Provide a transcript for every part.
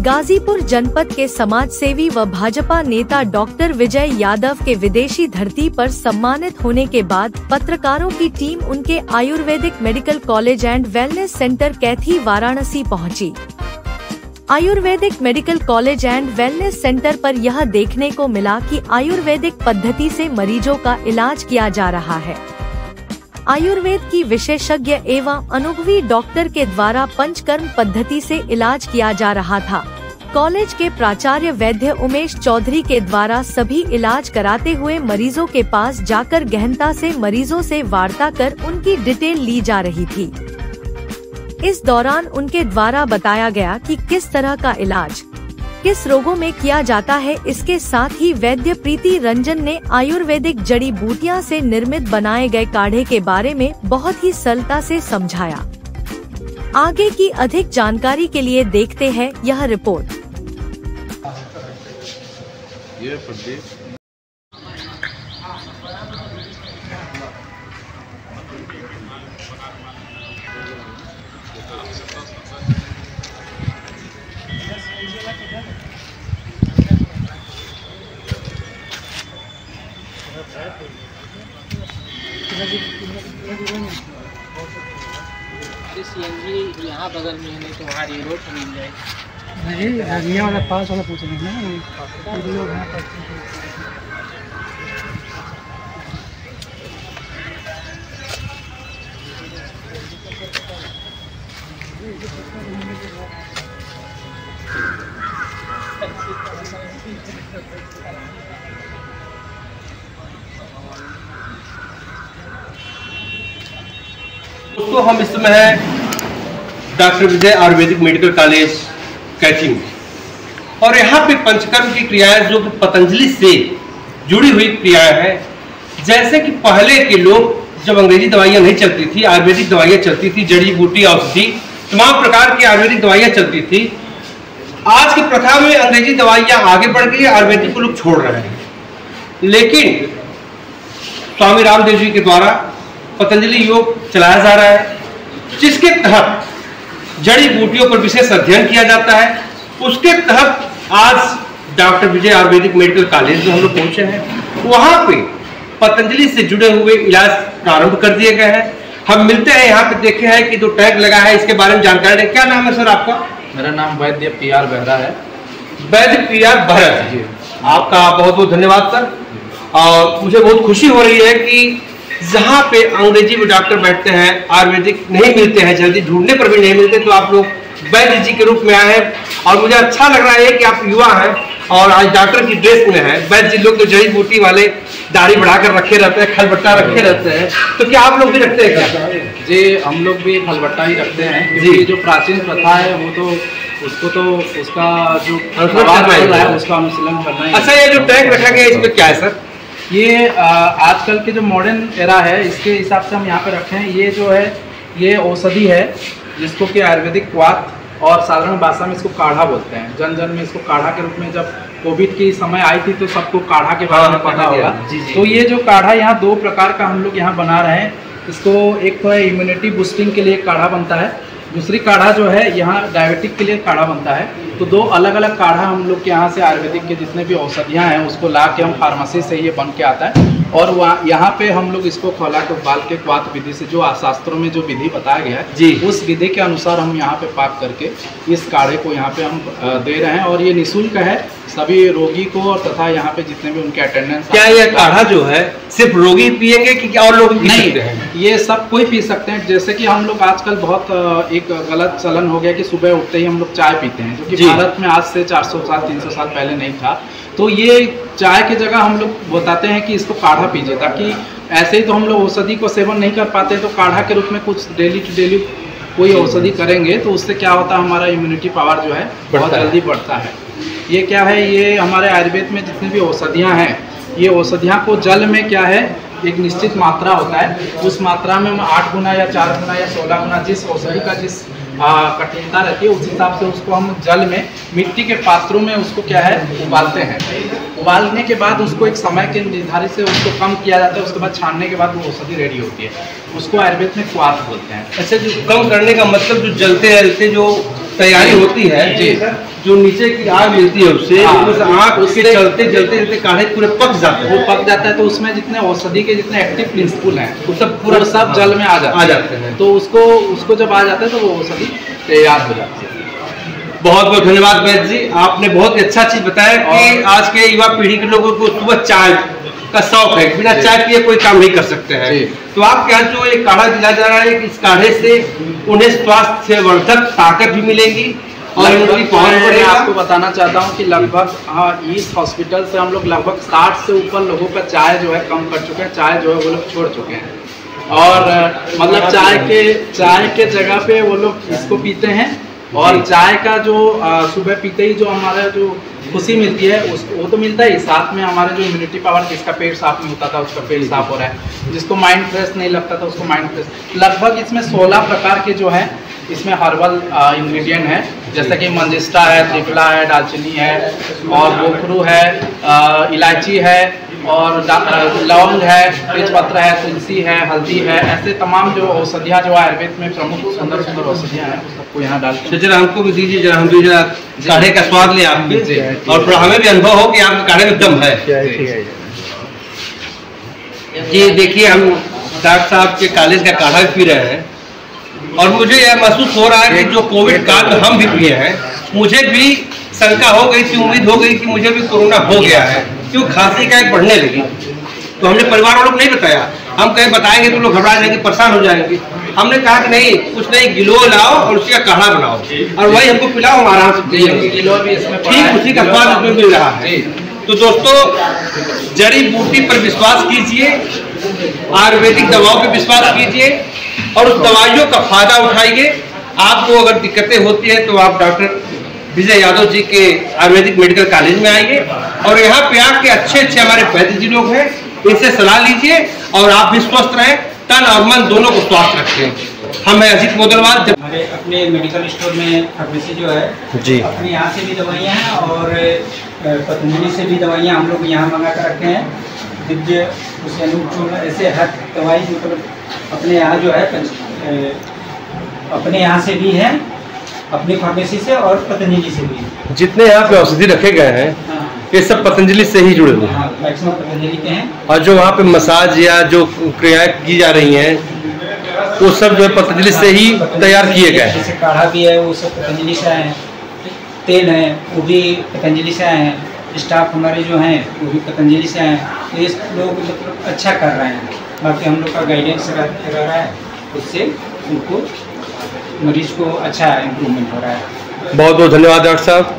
गाजीपुर जनपद के समाजसेवी व भाजपा नेता डॉक्टर विजय यादव के विदेशी धरती पर सम्मानित होने के बाद पत्रकारों की टीम उनके Ayurvedic medical college and wellness centre Kaithi Varanasi पहुंची। Ayurvedic medical college and wellness centre पर यह देखने को मिला कि आयुर्वेदिक पद्धति से मरीजों का इलाज किया जा रहा है। आयुर्वेद की विशेषज्ञ एवं अनुभवी डॉक्टर के द्वारा पंचकर्म पद्धति से इलाज किया जा रहा था। कॉलेज के प्राचार्य वैद्य उमेश चौधरी के द्वारा सभी इलाज कराते हुए मरीजों के पास जाकर गहनता से मरीजों से वार्ता कर उनकी डिटेल ली जा रही थी। इस दौरान उनके द्वारा बताया गया कि किस तरह का इलाज किस रोगों में किया जाता है। इसके साथ ही वैद्य प्रीति रंजन ने आयुर्वेदिक जड़ी बूटियां से निर्मित बनाए गए काढ़े के बारे में बहुत ही सरलता से समझाया। आगे की अधिक जानकारी के लिए देखते हैं यह रिपोर्ट। सीएनजी यहाँ बगल में है, नहीं तो वहाँ रोड पर मिल जाएगी। नहीं हरनिया वाला पास वाला पूछ रहे हैं ना। दोस्तों, हम इस समय है डॉक्टर विजय आयुर्वेदिक मेडिकल कॉलेज कैथी में, और यहाँ पे पंचकर्म की क्रियाएं जो पतंजलि से जुड़ी हुई क्रियाएं हैं। जैसे कि पहले के लोग जब अंग्रेजी दवाइयाँ नहीं चलती थी, आयुर्वेदिक दवाइयाँ चलती थी, जड़ी बूटी औषधि तमाम प्रकार की आयुर्वेदिक दवाइयाँ चलती थी। आज की प्रथा में अंग्रेजी दवाइयाँ आगे बढ़ गई, आयुर्वेदिक को लोग छोड़ रहे हैं। लेकिन स्वामी रामदेव जी के द्वारा पतंजलि योग चलाया जा रहा है, जिसके तहत जड़ी बूटियों पर विशेष अध्ययन किया जाता है। उसके तहत आज डॉक्टर विजय आयुर्वेदिक मेडिकल कॉलेज में हम लोग पहुंचे हैं। वहां पे पतंजलि से जुड़े हुए इलाज प्रारंभ कर दिए गए हैं। हम मिलते हैं, यहाँ पे देखे हैं कि जो टैग लगा है इसके बारे में जानकारी दें। क्या नाम है सर आपका? मेरा नाम वैद्य पीआर बेहरा है। वैद्य पीआर बेहरा जी, आपका बहुत बहुत धन्यवाद सर। और मुझे बहुत खुशी हो रही है कि जहाँ पे अंग्रेजी में डॉक्टर बैठते हैं, आयुर्वेदिक नहीं मिलते हैं, जल्दी ढूंढने पर भी नहीं मिलते, तो आप लोग वैद्य जी के रूप में आए हैं। और मुझे अच्छा लग रहा है कि आप युवा हैं और आज डॉक्टर की ड्रेस में हैं। वैद्य जी लोग तो जड़ी बूटी वाले दाढ़ी बढ़ाकर रखे रहते हैं, खलबट्टा रखे रहते हैं, तो क्या आप लोग भी रखते हैं क्या? जी, हम लोग भी खलबट्टा ही रखते हैं, क्योंकि जो प्राचीन प्रथा है वो तो उसका जो उसका अनुशीलन करना है। अच्छा, ये जो टैग रखा गया इसमें क्या है सर? ये आजकल के जो मॉडर्न एरा है इसके हिसाब से हम यहाँ पे रखे हैं। ये जो है ये औषधि है, जिसको कि आयुर्वेदिक क्वाथ और साधारण भाषा में इसको काढ़ा बोलते हैं। जन जन में इसको काढ़ा के रूप में, जब कोविड की समय आई थी तो सबको काढ़ा के बारे में पता होगा। तो ये जो काढ़ा यहाँ दो प्रकार का हम लोग यहाँ बना रहे हैं। इसको एक तो है इम्यूनिटी बूस्टिंग के लिए काढ़ा बनता है, दूसरी काढ़ा जो है यहाँ डायबिटिक के लिए काढ़ा बनता है। तो दो अलग अलग काढ़ा हम लोग के यहाँ से आयुर्वेदिक के जितने भी औषधियाँ हैं उसको ला के हम फार्मेसी से ये बन के आता है, और वहाँ यहाँ पे हम लोग इसको खौला के उबाल के क्वाथ विधि से, जो शास्त्रों में जो विधि बताया गया है जी, उस विधि के अनुसार हम यहाँ पे पाक करके इस काढ़े को यहाँ पे हम दे रहे हैं। और ये निःशुल्क है सभी रोगी को, और तथा यहाँ पे जितने भी उनके अटेंडेंस। क्या यह काढ़ा जो है सिर्फ रोगी पिएंगे कि क्या और लोग पी सकते हैं? ये सब कोई पी सकते हैं। जैसे कि हम लोग आजकल बहुत एक गलत चलन हो गया कि सुबह उठते ही हम लोग चाय पीते हैं, जो कि भारत में आज से 400 साल 300 साल पहले नहीं था। तो ये चाय की जगह हम लोग बताते हैं कि इसको काढ़ा पीजिए, ताकि ऐसे ही तो हम लोग औषधि को सेवन नहीं कर पाते, तो काढ़ा के रूप में कुछ डेली टू डेली कोई औषधि करेंगे तो उससे क्या होता है, हमारा इम्यूनिटी पावर जो है बहुत जल्दी बढ़ता है। ये क्या है, ये हमारे आयुर्वेद में जितनी भी औषधियाँ हैं, ये औषधियाँ को जल में क्या है एक निश्चित मात्रा होता है, उस मात्रा में हम 8 गुना या 4 गुना या 16 गुना जिस औषधि का जिस कठिनता रहती है उस हिसाब से उसको हम जल में मिट्टी के पात्रों में उसको क्या है उबालते हैं। उबालने के बाद उसको एक समय के निर्धारित से उसको कम किया जाता है, उसके बाद छानने के बाद वो औषधि रेडी होती है, उसको आयुर्वेद में क्वाथ बोलते हैं। अच्छा, जो कम करने का मतलब जो जलते जलते जो तैयारी होती है जी, जो नीचे की आग मिलती है उससे, हाँ, उस आग उसके चलते जलते जलते काढ़े पूरे पक जाते वो हैं, पक जाता है तो उसमें जितने औषधि के जितने एक्टिव प्रिंसिपल हैं वो सब पूरा सब जल में आ जाते हैं। तो उसको जब आ जाता है तो वो औषधि तैयार हो जाती है। बहुत बहुत धन्यवाद वैद्य जी, आपने बहुत ही अच्छा चीज बताया कि आज के युवा पीढ़ी के लोगों को सुबह चाय का शौक है, बिना चाय पिए कोई काम नहीं कर सकते हैं। तो आपके यहाँ जो ये काढ़ा दिया जा रहा है, इस काढ़े से उन्हें स्वास्थ्य वर्धक ताकत भी मिलेगी और उनकी पहुंच मैं बढ़ेगा। आपको बताना चाहता हूँ कि लगभग इस हॉस्पिटल से हम लोग लगभग 60 से ऊपर लोगों का चाय जो है कम कर चुके हैं, चाय जो है वो लोग छोड़ चुके हैं और मतलब चाय के जगह पे वो लोग इसको पीते हैं और चाय का जो सुबह पीते ही जो हमारा जो खुशी मिलती है वो तो मिलता ही, साथ में हमारे जो इम्यूनिटी पावर, जिसका पेट साफ नहीं होता था उसका पेट साफ हो रहा है, जिसको माइंड फ्रेश नहीं लगता था उसको माइंड फ्रेश। लगभग इसमें 16 प्रकार के जो है इसमें हर्बल इंग्रेडिएंट है, जैसे कि मंजिस्टा है, त्रिफला है, दालचीनी है और गोखरू है, इलायची है और लौंग है, तेजपत्र है, तुलसी है, हल्दी है, ऐसे तमाम जो औषधियाँ जो आयुर्वेद में प्रमुख सुंदर सुंदर औषधियाँ हैं सबको यहाँ डाल के जरा हमको भी दीजिए, जरा हम भी जरा काढ़े का स्वाद लें आपके और थोड़ा हमें भी अनुभव हो कि आपके काढ़े में दम है। जी देखिए, हम डॉक्टर साहब के कॉलेज का काढ़ा भी पी रहे हैं और मुझे यह महसूस हो रहा है कि जो कोविड काल में हम भी पिए हैं, मुझे भी शंका हो गई थी, उम्मीद हो गई कि मुझे भी कोरोना हो गया है, क्यों खांसी का एक बढ़ने लगी। तो हमने परिवार वालों को नहीं बताया, हम कहीं बताएंगे तो लोग घबरा जाएंगे, परेशान हो जाएंगे। हमने कहा कि नहीं, कुछ नहीं, गिलोय लाओ और उसका काढ़ा बनाओ और वही हमको पिलाओ, हम आराम से पिएंगे, ठीक उसी का स्वाद इसमें मिल रहा है। तो दोस्तों, जड़ी बूटी पर विश्वास कीजिए, आयुर्वेदिक दवाओं पर विश्वास कीजिए और उस दवाइयों का फायदा उठाइए। आपको अगर दिक्कतें होती है तो आप डॉक्टर विजय यादव जी के आयुर्वेदिक मेडिकल कॉलेज में आइए और यहाँ पे आके अच्छे अच्छे हमारे वैद्य जी लोग हैं, इनसे सलाह लीजिए और आप भी स्वस्थ रहें, तन और मन दोनों को स्वस्थ रखें। हम अजीत मोदलवाल हमारे अपने मेडिकल स्टोर में फार्मेसी जो है जी, अपने यहाँ से भी दवाइयाँ हैं और पतंजलि से भी दवाइयाँ हम लोग यहाँ मंगा कर रखे हैं। दिव्य उसे अनुकूल ऐसे हर दवाई मतलब अपने यहाँ जो है अपने यहाँ से भी है, अपनी फार्मेसी से और पतंजलि से भी। जितने यहाँ पे औषधि रखे गए हैं ये सब पतंजलि से ही जुड़े हुए हैं। मैक्सिमम पतंजलि के हैं और जो वहाँ पे मसाज या जो क्रियाएं की जा रही हैं वो सब जो है पतंजलि से ही तैयार किए गए हैं। जैसे काढ़ा भी है वो सब पतंजलि से आए हैं, तेल है वो भी पतंजली से आए हैं, स्टाफ हमारे जो हैं वो भी पतंजलि से आए हैं। तो ये लोग मतलब अच्छा कर रहे हैं, बाकी हम लोग का गाइडेंस रह रहा है, उससे उनको मरीज को अच्छा इम्प्रूवमेंट हो रहा है। बहुत बहुत धन्यवाद डॉक्टर साहब,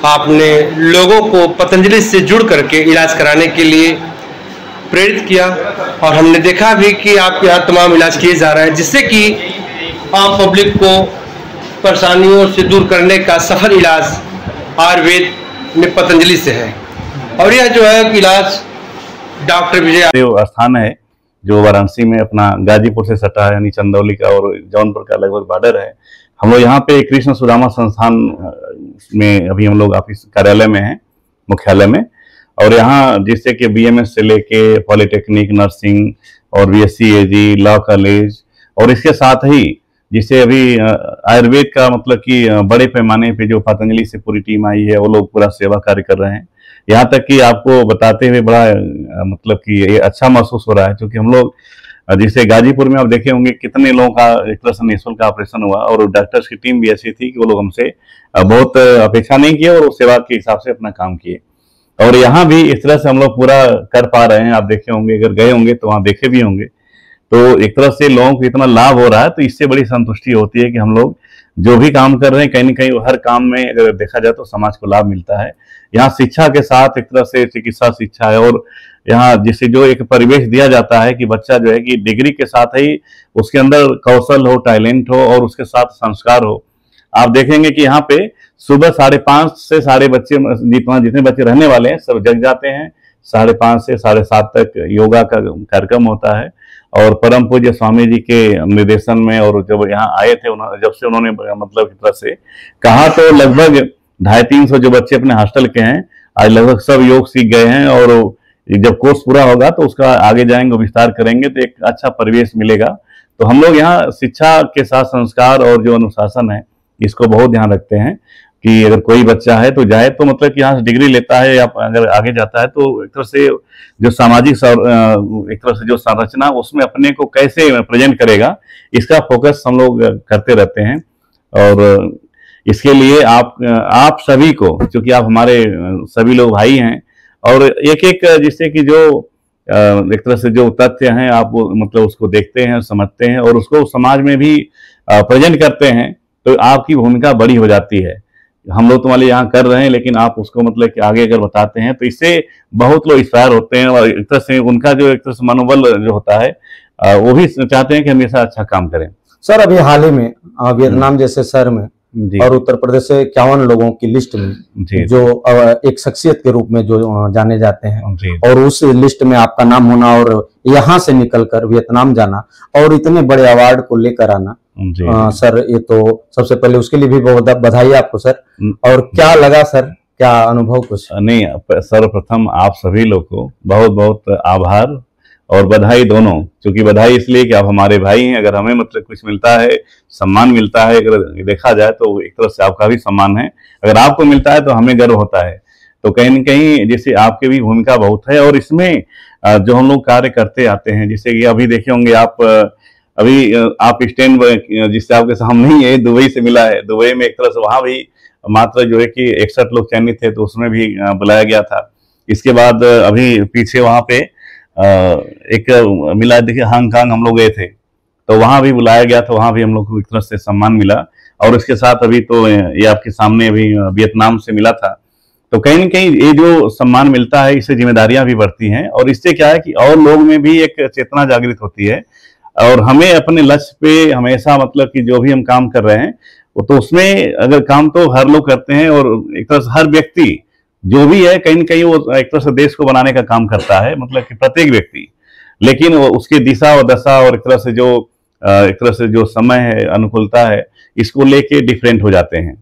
आपने लोगों को पतंजलि से जुड़ करके इलाज कराने के लिए प्रेरित किया और हमने देखा भी कि आपके यहाँ तमाम इलाज किए जा रहे हैं, जिससे कि आम पब्लिक को परेशानियों से दूर करने का सफल इलाज आयुर्वेद में पतंजलि से है। और यह जो है इलाज डॉक्टर विजय स्थान है जो वाराणसी में अपना गाजीपुर से सटा है, यानी चंदौली का और जौनपुर का लगभग बॉर्डर है। हम लोग यहाँ पे कृष्ण सुदामा संस्थान में अभी हम लोग ऑफिस कार्यालय में हैं, मुख्यालय में, और यहाँ जिससे कि बीएमएस से लेके पॉलिटेक्निक, नर्सिंग और बीएससी एजी, लॉ कॉलेज और इसके साथ ही जिसे अभी आयुर्वेद का मतलब कि बड़े पैमाने पे जो पतंजलि से पूरी टीम आई है वो लोग पूरा सेवा कार्य कर रहे हैं। यहाँ तक कि आपको बताते हुए बड़ा मतलब कि ये अच्छा महसूस हो रहा है, क्योंकि हम लोग जैसे गाजीपुर में आप देखे होंगे कितने लोगों का एक तरह से निःशुल्क ऑपरेशन हुआ और डॉक्टर्स की टीम भी ऐसी थी कि वो लोग हमसे बहुत अपेक्षा नहीं किए और उस सेवा के हिसाब से अपना काम किए। और यहाँ भी इस तरह से हम लोग पूरा कर पा रहे हैं। आप देखे होंगे, अगर गए होंगे तो वहाँ देखे भी होंगे, तो एक तरह से लोगों को इतना लाभ हो रहा है, तो इससे बड़ी संतुष्टि होती है कि हम लोग जो भी काम कर रहे हैं कहीं ना कहीं हर काम में अगर देखा जाए तो समाज को लाभ मिलता है। यहाँ शिक्षा के साथ एक तरह से चिकित्सा शिक्षा है और यहाँ जिसे जो एक परिवेश दिया जाता है कि बच्चा जो है कि डिग्री के साथ ही उसके अंदर कौशल हो, टैलेंट हो और उसके साथ संस्कार हो। आप देखेंगे कि यहाँ पे सुबह 5:30 से सारे बच्चे जितने बच्चे रहने वाले हैं सब जग जाते हैं, 5:30 से 7:30 तक योगा का कार्यक्रम होता है। और परम पूज्य स्वामी जी के निर्देशन में और जब यहाँ आए थे जब से उन्होंने मतलब एक तरह से कहा तो लगभग 250-300 जो बच्चे अपने हॉस्टल के हैं आज लगभग सब योग सीख गए हैं और जब कोर्स पूरा होगा तो उसका आगे जाएंगे, विस्तार करेंगे तो एक अच्छा परिवेश मिलेगा। तो हम लोग यहाँ शिक्षा के साथ संस्कार और जो अनुशासन है इसको बहुत ध्यान रखते हैं कि अगर कोई बच्चा है तो जाए तो मतलब कि यहाँ से डिग्री लेता है या अगर आगे जाता है तो एक तरह से जो सामाजिक एक तरह से जो संरचना उसमें अपने को कैसे प्रेजेंट करेगा, इसका फोकस हम लोग करते रहते हैं। और इसके लिए आप सभी को, क्योंकि आप हमारे सभी लोग भाई हैं, और एक एक जिससे कि जो एक तरह से जो तथ्य हैं आप मतलब उसको देखते हैं, समझते हैं और उसको समाज में भी प्रेजेंट करते हैं, तो आपकी भूमिका बड़ी हो जाती है। हम लोग तुम्हारे यहाँ कर रहे हैं, लेकिन आप उसको मतलब कि आगे अगर बताते हैं तो इससे बहुत लोग इंस्पायर होते हैं और एक तरह से उनका जो एक तरह से मनोबल जो होता है वो भी चाहते हैं कि हमेशा अच्छा काम करें। सर, अभी हाल ही में वियतनाम जैसे शहर में और उत्तर प्रदेश से 51 लोगों की लिस्ट में जो एक शख्सियत के रूप में जो जाने जाते हैं, और उस लिस्ट में आपका नाम होना और यहाँ से निकलकर वियतनाम जाना और इतने बड़े अवार्ड को लेकर आना, सर ये तो सबसे पहले उसके लिए भी बहुत बधाई आपको सर। और क्या लगा सर, क्या अनुभव कुछ? नहीं, सर्वप्रथम आप सभी लोग को बहुत बहुत आभार और बधाई दोनों, क्योंकि बधाई इसलिए कि आप हमारे भाई हैं। अगर हमें मतलब कुछ मिलता है, सम्मान मिलता है, अगर देखा जाए तो एक तरह से आपका भी सम्मान है। अगर आपको मिलता है तो हमें गर्व होता है। तो कहीं न कहीं जैसे आपकी भी भूमिका बहुत है और इसमें जो हम लोग कार्य करते आते हैं, जैसे कि अभी देखे होंगे आप, अभी आप स्टैंड जिससे आपके सामने ही है, दुबई से मिला है। दुबई में एक तरह से वहां भी मात्र जो है कि 61 लोग चयनित थे, तो उसमें भी बुलाया गया था। इसके बाद अभी पीछे वहां पे एक मिला, देखिए हांगकांग हम लोग गए थे तो वहां भी बुलाया गया था, वहां भी हम लोग को एक तरह से सम्मान मिला। और इसके साथ अभी तो ये आपके सामने अभी वियतनाम से मिला था। तो कहीं न कहीं ये जो सम्मान मिलता है, इससे जिम्मेदारियां भी बढ़ती हैं और इससे क्या है कि और लोग में भी एक चेतना जागृत होती है। और हमें अपने लक्ष्य पे हमेशा मतलब कि जो भी हम काम कर रहे हैं वो तो उसमें अगर काम तो हर लोग करते हैं और एक तरह से हर व्यक्ति जो भी है कहीं न कहीं वो एक तरह से देश को बनाने का काम करता है, मतलब कि प्रत्येक व्यक्ति, लेकिन उसकी दिशा और दशा और एक तरह से जो समय है, अनुकूलता है, इसको लेके डिफरेंट हो जाते हैं।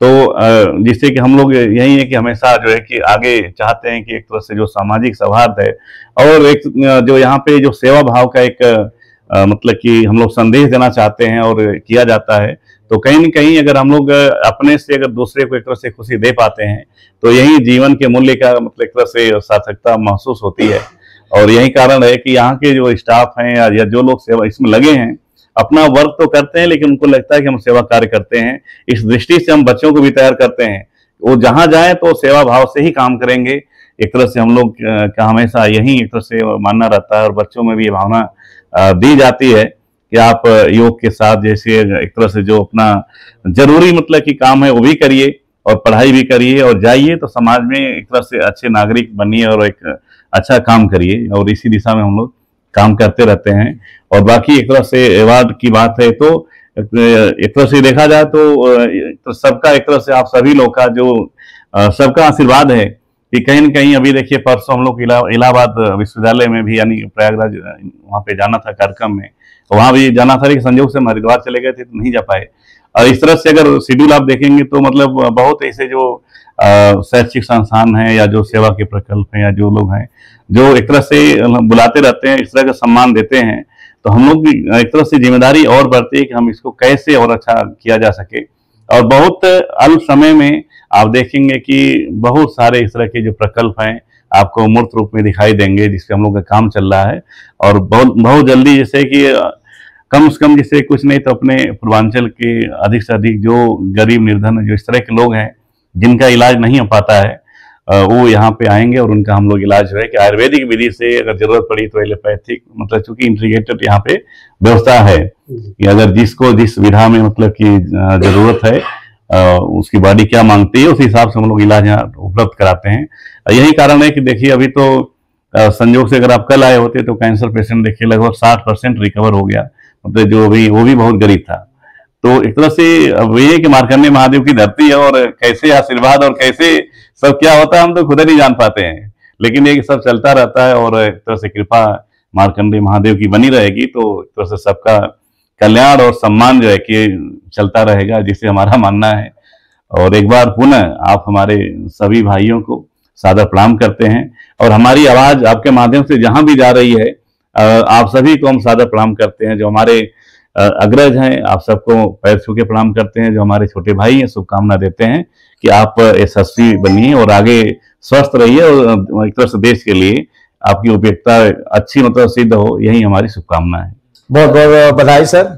तो जिससे कि हम लोग यही है कि हमेशा जो है कि आगे चाहते हैं कि एक तरह से जो सामाजिक सौहार्द है और एक जो यहाँ पे जो सेवा भाव का एक मतलब कि हम लोग संदेश देना चाहते हैं और किया जाता है, तो कहीं न कहीं अगर हम लोग अपने से अगर दूसरे को एक तरह से खुशी दे पाते हैं तो यही जीवन के मूल्य का मतलब एक तरह से सार्थकता महसूस होती है। और यही कारण है कि यहाँ के जो स्टाफ हैं या जो लोग सेवा इसमें लगे हैं, अपना वर्क तो करते हैं लेकिन उनको लगता है कि हम सेवा कार्य करते हैं। इस दृष्टि से हम बच्चों को भी तैयार करते हैं, वो जहाँ जाए तो सेवा भाव से ही काम करेंगे। एक तरह से हम लोग का हमेशा यही एक तरह से मानना रहता है और बच्चों में भी ये भावना दी जाती है कि आप योग के साथ जैसे एक तरह से जो अपना जरूरी मतलब कि काम है वो भी करिए और पढ़ाई भी करिए और जाइए तो समाज में एक तरह से अच्छे नागरिक बनिए और एक अच्छा काम करिए। और इसी दिशा में हम लोग काम करते रहते हैं। और बाकी एक तरह से अवार्ड की बात है तो एक तरह से देखा जाए तो सबका एक तरह से आप सभी लोग का जो सबका आशीर्वाद है कि कहीं न कहीं अभी देखिए परसों हम लोग इलाहाबाद विश्वविद्यालय में भी यानी प्रयागराज वहाँ पे जाना था कार्यक्रम में, तो वहाँ भी जाना था लेकिन संयोग से हम हरिद्वार चले गए थे तो नहीं जा पाए। और इस तरह से अगर शेड्यूल आप देखेंगे तो मतलब बहुत ऐसे जो शैक्षिक संस्थान हैं या जो सेवा के प्रकल्प हैं या जो लोग हैं जो एक तरह से बुलाते रहते हैं, इस तरह का सम्मान देते हैं, तो हम लोग की एक तरह से जिम्मेदारी और बढ़ती है कि हम इसको कैसे और अच्छा किया जा सके। और बहुत अल्प समय में आप देखेंगे कि बहुत सारे इस तरह के जो प्रकल्प हैं आपको मूर्त रूप में दिखाई देंगे जिसपे हम लोग का काम चल रहा है। और बहुत जल्दी जैसे कि कम से कम जैसे कुछ नहीं तो अपने पूर्वांचल के अधिक से अधिक जो गरीब निर्धन जो इस तरह के लोग हैं जिनका इलाज नहीं हो पाता है वो यहाँ पे आएंगे और उनका हम लोग इलाज जो है कि आयुर्वेदिक विधि से अगर जरूरत पड़ी तो एलोपैथिक मतलब चूंकि इंटीग्रेटेड यहाँ पे व्यवस्था है कि अगर जिसको जिस विधा में मतलब की जरूरत है उसकी बॉडी क्या मांगती है उस हिसाब से हम लोग इलाज यहाँ उपलब्ध कराते हैं। यही कारण है कि देखिए अभी तो संयोग से अगर आप कल आए होते तो कैंसर पेशेंट देखिए लगभग 60% रिकवर हो गया, मतलब जो भी वो भी बहुत गरीब था। तो एक तरह से अब ये कि मार्कंडेय महादेव की धरती है और कैसे आशीर्वाद और कैसे सब क्या होता है हम तो खुद नहीं जान पाते हैं, लेकिन ये सब चलता रहता है और एक तरह से कृपा मार्कंडेय महादेव की बनी रहेगी तो एक तरह से सबका कल्याण और सम्मान जो है कि चलता रहेगा, जिसे हमारा मानना है। और एक बार पुनः आप हमारे सभी भाइयों को सादर प्रणाम करते हैं और हमारी आवाज आपके माध्यम से जहां भी जा रही है आप सभी को हम सादर प्रणाम करते हैं। जो हमारे अग्रज हैं, आप सबको पैर छू के प्रणाम करते हैं। जो हमारे छोटे भाई हैं, शुभकामना देते हैं कि आप यशस्वी बनिए और आगे स्वस्थ रहिए और एक तरह से देश के लिए आपकी उपयोगिता अच्छी मतलब सिद्ध हो, यही हमारी शुभकामना है। बहुत बहुत बधाई सर।